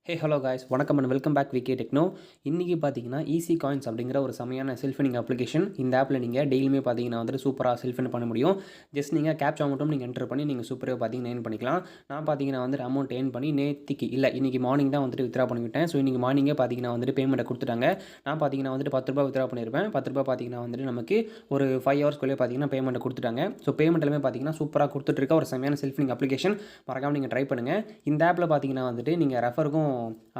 ஹே hello guys வணக்கம் and welcome back VK techno. இன்றைக்கி பார்த்தீங்கன்னா ஈஸி காயின்ஸ் அப்படிங்கிற ஒரு செமையான செல்ஃபினிங் அப்ளிகேஷன். இந்த ஆப்பில் நீங்கள் டெய்லியுமே பார்த்தீங்கன்னா வந்துட்டு சூப்பராக செல்ஃபின் பண்ண முடியும். ஜஸ்ட் நீங்கள் கேப்சா மட்டும் நீங்கள் என்டர் பண்ணி நீங்கள் சூப்பராக பார்த்தீங்கன்னா ஏர்ன் பண்ணிக்கலாம். நான் பார்த்தீங்கன்னா வந்துட்டு அமௌண்ட் ஏர்ன் பண்ணி இன்றைக்கி மார்னிங் தான் வந்துட்டு வித்ரா பண்ணிவிட்டேன். ஸோ இன்றைக்கி மார்னிங்கே பார்த்தீங்கன்னா வந்துட்டு பேமெண்ட்டை கொடுத்துட்டாங்க. நான் பார்த்தீங்கன்னா வந்துட்டு ₹10 வித்ரா பண்ணியிருப்பேன். ₹10 பார்த்தீங்கன்னா வந்துட்டு நமக்கு ஒரு 5 ஹவர்ஸ்க்குள்ளே பார்த்தீங்கன்னா பேமெண்ட்டை கொடுத்துட்டாங்க. ஸோ பேமெண்ட் எல்லாமே பார்த்தீங்கன்னா சூப்பராக கொடுத்துட்ருக்க ஒரு செமையான செல்ஃபினிங் அப்ளிகேஷன். மறக்காமல் நீங்கள் ட்ரை பண்ணுங்கள். இந்த ஆப்பில் பார்த்தீங்கன்னா வந்துட்டு நீங்கள் ரெஃபருக்கும்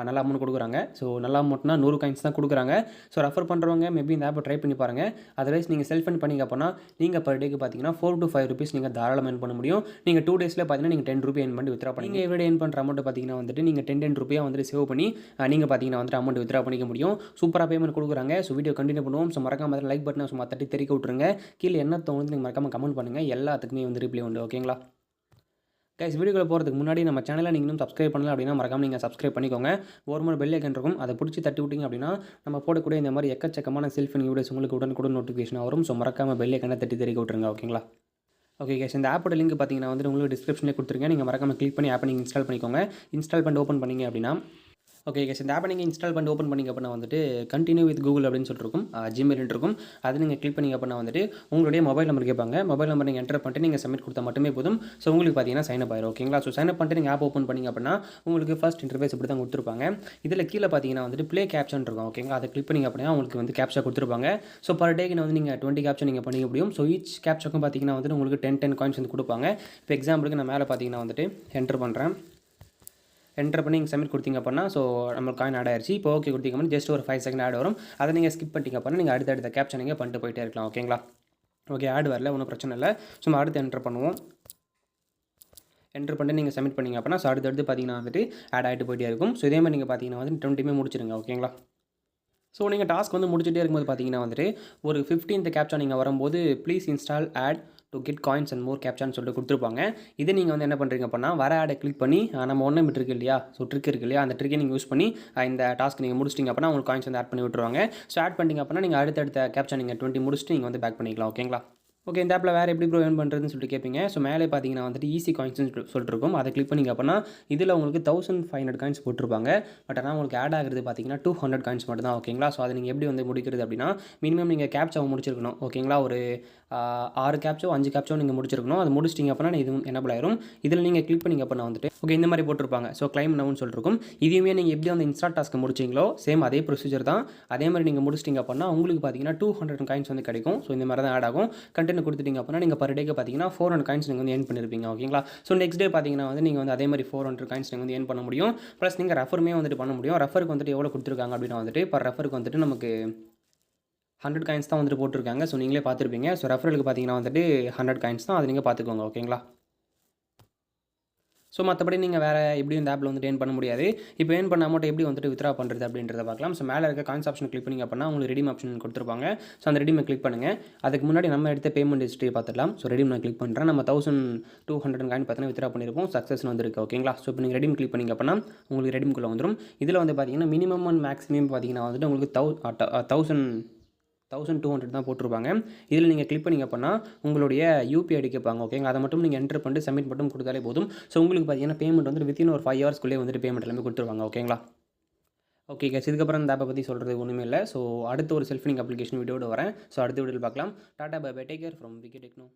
நல்ல அமௌண்ட் கொடுக்குறாங்க. ஸோ நல்ல அமௌண்ட்னா 100 காயின்ஸ் தான் கொடுக்குறாங்க. ஸோ ரெஃபர் பண்ணுறவங்க மேபி இந்த ஆப்பை ட்ரை பண்ணி பாருங்கள். அதர்வைஸ் நீங்கள் செல்ஃப் ஃபண்ட் பண்ணிங்க அப்படின்னா நீங்கள் பர் டேக்கு பார்த்தீங்கன்னா ₹4 to ₹5 நீங்கள் தாராளமாக ஏர்ன் பண்ண முடியும். நீங்கள் 2 டேஸில் பார்த்தீங்கன்னா நீங்கள் ₹10 ஏர்ன் பண்ணி வித்ரா பண்ணி நீங்கள் எவ்ரிடே ஏர்ன் பண்ணுற அமௌண்ட் பார்த்தீங்கன்னா வந்துட்டு நீங்கள் ₹10 வந்துட்டு சேவ் பண்ணி நீங்கள் பார்த்தீங்கன்னா வந்துட்டு அமௌண்ட் வித்ரா பண்ணிக்க முடியும். சூப்பராக பேமெண்ட் கொடுக்குறாங்க. ஸோ வீடியோ கண்டினியூ பண்ணுவோம். ஸோ மறக்காம லைக் பட்டனை சும்மா தட்டி தெரிவிக்க விட்ருங்க. கீழே என்ன தோணுது நீங்கள் மறக்காமல் கமெண்ட் பண்ணுங்கள். எல்லாத்துக்குமே வந்து ரிப்ளை உண்டு. ஓகேங்களா கைஸ், வீடியோக்குள்ள போகிறதுக்கு முன்னாடி நம்ம சேனலை நீங்கள் இன்னும் சப்ஸ்கிரைப் பண்ணல அப்படின்னா மறக்காம நீங்கள் சப்ஸ்கிரைப் பண்ணிக்கோங்க. ஒரு பெல் ஐக்கன் இருக்கும், அதை பிடிச்சி தட்டி விட்டிங்க அப்படின்னா நம்ம போடக்கூடிய இந்த மாதிரி எக்கச்சக்கமான செல்ஃபின் வீடியோஸ் உங்களுக்கு உடனுக்குடன் நோட்டிஃபிகேஷன் வரும். ஸோ மறக்காம பெல் ஐக்கனை தட்டி தெரிவிக்க விட்ருங்க. ஓகேங்களா ஓகே கைஸ், இந்த ஆப்போட லிங்க் பார்த்தீங்கன்னா வந்துட்டு உங்களுக்கு டிஸ்கிரிப்ஷனில் கொடுத்துருக்கேன். நீங்கள் மறக்காம கிளிக் பண்ணி ஆப்பை நீங்கள் இன்ஸ்டால் பண்ணிக்கோங்க. இன்ஸ்டால் பண்ணி ஓப்பன் பண்ணிங்க அப்படின்னா ஓகே கேஸ், இந்த ஆப்பை நீங்கள் இன்ஸ்டால் பண்ணி ஓப்பன் பண்ணிங்க அப்படின்னா வந்துட்டு கண்டினியூ வித் கூகுள் அப்படின்னு சொல்லிட்டு இருக்கும், ஜிமெயில் இருக்கும். அது நீங்கள் கிளிக் பண்ணிங்க அப்படின்னா வந்துட்டு உங்களுடைய மொபைல் நம்பர் கேட்பாங்க. மொபைல் நம்பர் நீங்கள் என்டர் பண்ணிட்டு நீங்கள் சப்மிட் கொடுத்தா மட்டுமே போதும். ஸோ உங்களுக்கு பார்த்தீங்கன்னா சைன் அப் ஆயிரும். ஓகேங்களா ஸோ சைன் அப் பண்ணிட்டு நீங்கள் ஆப் ஓப்பன் பண்ணிங்க அப்படின்னா உங்களுக்கு ஃபஸ்ட் இன்டர்ஃபேஸ் இப்படி தான் கொடுத்துருப்பாங்க. இதில் கீழே பார்த்தீங்கன்னா வந்துட்டு ப்ளே கேப்ஷன் இருக்கும். ஓகேங்களா அதை கிளிக் பண்ணிங்க அப்படின்னா உங்களுக்கு வந்து கேப்ஷா கொடுத்துருப்பாங்க. ஸோ பர் டேக்கு வந்து நீங்கள் 20 கேப்ஷன் நீங்கள் பண்ணிக்க முடியும். ஸோ ஈச் கேப்ஷாக்கும் பார்த்தீங்கன்னா வந்துட்டு உங்களுக்கு 10 காயின்ஸ் வந்து கொடுப்பாங்க. இப்போ எக்ஸாம்பிளுக்கு நான் மேலே பார்த்தீங்கன்னா வந்துட்டு என்டர் பண்ணுறேன். என்டர் பண்ணி நீங்கள் சப்மிட் கொடுத்தீங்க அப்படின்னா ஸோ நம்ம காயின் ஆட் ஆயிடுச்சு. இப்போ ஓகே கொடுத்தீங்க அப்படின்னா ஜஸ்ட் ஒரு 5 செகண்ட் ஆட் வரும். அதை நீங்கள் ஸ்கிப் பண்ணிட்டீங்க அப்படின்னா நீங்கள் அடுத்த கேப்ஷன் நீங்கள் பண்ணிட்டு போயிட்டே இருக்கலாம். ஓகேங்களா ஓகே, ஆட் வரல, ஒன்றும் பிரச்சனை இல்லை. சும்மா அடுத்து என்டர் பண்ணுவோம். என்டர் பண்ணி நீங்கள் சப்மிட் பண்ணிங்க அப்படின்னா ஸோ அடுத்தடுத்து பார்த்தீங்கன்னா வந்துட்டு ஆட் ஆகிட்டு போயிட்டே இருக்கும். ஸோ இதே மாதிரி நீங்கள் பார்த்தீங்கன்னா வந்து 20 முடிச்சிருங்க. ஓகேங்களா ஸோ நீங்கள் டாஸ்க் வந்து முடிச்சுட்டே இருக்கும்போது பார்த்தீங்கன்னா வந்துட்டு ஒரு 15th கேப்சா நீங்கள் வரும்போது please install ad to get coins and more கேப்சான்னு சொல்லிட்டு கொடுத்துருப்பாங்க. இதை நீங்கள் வந்து என்ன பண்ணுறீங்க அப்படின்னா வர ஆடை கிளிக் பண்ணி நம்ம ஒன்றும் இருக்கு இல்லையா, ஸோ ட்ரிக் இருக்கு இல்லையா, அந்த ட்ரிக்கை நீங்கள் யூஸ் பண்ணி இந்த டாஸ்க் நீங்கள் முடிச்சிட்டிங்க அப்படின்னா உங்களுக்கு காயின்ஸ் வந்து ஆட் பண்ணி விட்டுருவாங்க. ஸோ ஆட் பண்ணிங்க அப்படின்னா நீங்கள் அடுத்த கேப்சா நீங்கள் 20 முடிச்சுட்டு நீங்கள் வந்து பேக் பண்ணிக்கலாம். ஓகேங்களா ஓகே, இந்த ஆப்பில் வேறு எப்படி ப்ரோ ஏர்ன் பண்ணுறதுன்னு சொல்லிட்டு கேட்பீங்க. ஸோ மேலே பார்த்தீங்கன்னா வந்துட்டு ஈஸி காயின்ஸ்னு சொல்லிட்டு இருக்கும். அதை கிளிக் பண்ணிங்க அப்படின்னா இதில் உங்களுக்கு 1500 காயின்ஸ் போட்டிருப்பாங்க. பட் ஆனால் உங்களுக்கு ஆட் ஆகிறது பார்த்தீங்கன்னா 200 காயின்ஸ் மட்டும் தான். ஓகேங்களா ஸோ அதை நீங்கள் எப்படி வந்து முடிக்கிறது அப்படின்னா மினிமம் நீங்கள் கேப்சாவை முடிச்சிருக்கணும். ஓகேங்களா ஒரு 6 கேப்சோ 5 கேப்சோ நீங்கள் முடிச்சிருக்கணும். அது முடிச்சிட்டிங்க அப்படின்னா இது எனபிள் ஆயிரும். இதில் நீங்கள் கிளிக் பண்ணிங்க அப்படின்னா வந்துட்டு ஓகே இந்த மாதிரி போட்டிருப்பாங்க. ஸோ கிளைம் நவுன்னு சொல்லிருக்கும். இதையுமே நீங்கள் எப்படி வந்து இன்ஸ்டா டாஸ்க்கு முடிச்சிங்களோ சேம் அதே ப்ரொசீஜர் தான். அதே மாதிரி நீங்கள் முடிச்சிட்டிங்க அப்படின்னா உங்களுக்கு பார்த்தீங்கன்னா 200 காயின்ஸ் வந்து கிடைக்கும். ஸோ இந்த மாதிரி தான் ஆட் ஆகும். கண்டென்ட் கொடுத்துட்டிங்க அப்படின்னா நீங்கள் பர் டேக்கு பார்த்தீங்கன்னா 400 காயின்ஸ் நீங்கள் வந்து ஏர்ன் பண்ணியிருப்பீங்க. ஓகேங்களா ஸோ நெக்ஸ்ட் டே பார்த்தீங்கன்னா வந்து நீங்கள் வந்து அதே மாதிரி 400 காயின்ஸ் நீங்கள் வந்து ஏர்ன் பண்ண முடியும். ப்ளஸ் நீங்கள் ரெஃபருமே வந்துட்டு பண்ண முடியும். ரெஃபருக்கு வந்துட்டு எவ்வளோ கொடுத்துருக்காங்க அப்படின்னா வந்துட்டு பர் ரெஃபருக்கு வந்துட்டு நமக்கு 100 காயின்ஸ் தான் வந்துட்டு போட்டிருக்காங்க. ஸோ நீங்களே பார்த்துருப்பீங்க. ஸோ ரெஃபரலுக்கு பார்த்தீங்கன்னா வந்துட்டு 100 காயின்ஸ் தான். அது நீங்கள் பார்த்துக்கோங்க. ஓகேங்களா ஸோ மற்றபடி நீங்கள் வேறு எப்படி இந்த ஆப்பில் வந்துட்டு ஏர்ன் பண்ண முடியாது. இப்போ ஏர்ன் பண்ண அமௌண்ட் எப்படி வந்துட்டு வித்ரா பண்ணுறது அப்படின்றத பார்க்கலாம். ஸோ மேலே இருக்க காயின்ஸ் ஆப்ஷன் கிளிக் பண்ணிங்க அப்படின்னா உங்களுக்கு ரெடீம் ஆப்ஷன் கொடுத்துருப்பாங்க. ஸோ அந்த ரெடீமை கிளிக் பண்ணுங்கள். அதுக்கு முன்னாடி நம்ம எடுத்த பேமெண்ட் ஹிஸ்ட்ரி பார்த்துக்கலாம். ஸோ ரெடீம் நான் கிளிக் பண்ணுறேன். நம்ம 1200 காயின் பார்த்தீங்கன்னா வித்ரா பண்ணியிருப்போம். சக்ஸஸ்னு வந்துருக்கு. ஓகேங்களா ஸோ இப்போ நீங்கள் ரெடீம் கிளிக் பண்ணிங்க அப்படின்னா உங்களுக்கு ரெடீம்குள்ளே வந்துடும். இதில் வந்து பார்த்தீங்கன்னா மினிமம் அண்ட் மேக்ஸிமம் பார்த்தீங்கன்னா வந்துட்டு உங்களுக்கு 1200 தான் போட்டிருப்பாங்க. இதில் நீங்கள் கிளிக் பண்ணிங்க அப்படின்னா உங்களுடைய யூபிஐ ஐடி கேட்பாங்க. ஓகேங்களா அதை மட்டும் நீங்கள் என்டர் பண்ணிட்டு சப்மிட் மட்டும் கொடுத்தாலே போதும். ஸோ உங்களுக்கு பார்த்தீங்கன்னா பேமெண்ட் வந்து வித்தின் ஒரு 5 ஹவர்ஸ்க்குள்ளே வந்துட்டு பேமெண்ட் எல்லாமே கொடுத்துருவாங்க. ஓகேங்களா ஓகே கேஸ், இதுக்கப்புறம் இந்த ஆப்பை பற்றி சொல்கிறது ஒன்றுமே இல்லை. ஸோ அடுத்த ஒரு செல்ஃபினிங் அப்ளிகேஷன் வீடியோட வரேன். ஸோ அடுத்த வீடியோவில் பார்க்கலாம். Tata bye bye, take care from VK techno.